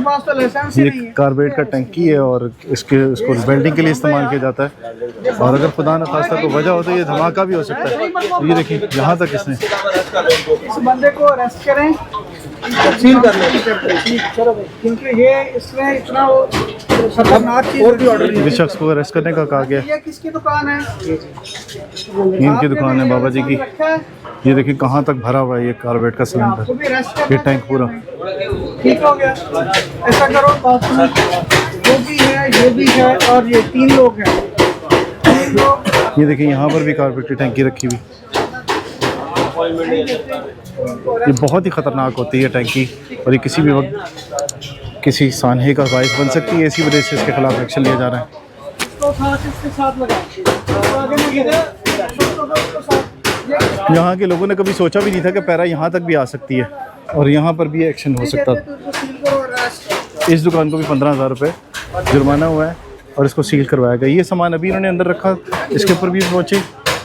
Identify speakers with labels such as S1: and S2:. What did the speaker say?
S1: पास तो लाइसेंस ही
S2: ये
S1: नहीं है।
S2: कार्बोरेट का टंकी है और इसको वेल्डिंग के लिए इस्तेमाल किया जाता है। और अगर खुदा न खास्ता कोई वजह हो तो ये धमाका भी हो सकता है। ये देखिए यहाँ तक इसने
S1: इस बंदे को अरेस्ट करें, सील कर लें, क्योंकि ये इसमें इतना वो खतरनाक चीज और भी ऑर्डर।
S2: इस शख्स को अरेस्ट करने का कहा गया।
S1: ये किसकी दुकान है?
S2: इनकी दुकान है बाबा जी की।
S1: रखा है,
S2: ये देखिए कहाँ तक भरा हुआ है ये कार्बोरेट का
S1: तो
S2: सिलेंडर,
S1: भी अरेस्ट
S2: ये
S1: करना
S2: टैंक पूरा।
S1: ठीक हो गया। ऐसा करो, बात सुनो, वो भी है, ये भी है, और ये 3 लोग हैं। 3 लोग
S2: ये देखिए यहाँ पर भी कार्बोरेट की टैंकी रखी हुई। ये बहुत ही ख़तरनाक होती है टैंकी और ये किसी भी वक्त किसी सानहे का बायस बन सकती है। इसी वजह से इसके खिलाफ एक्शन लिया जा रहा है।
S1: तो इसके साथ
S2: यहाँ के लोगों ने कभी सोचा भी नहीं था कि पैरा यहाँ तक भी आ सकती है और यहाँ पर भी एक्शन हो सकता था। इस दुकान को भी 15,000 रुपये जुर्माना हुआ है और इसको सील करवाया गया। ये सामान अभी इन्होंने अंदर रखा, इसके ऊपर भी पहुँचे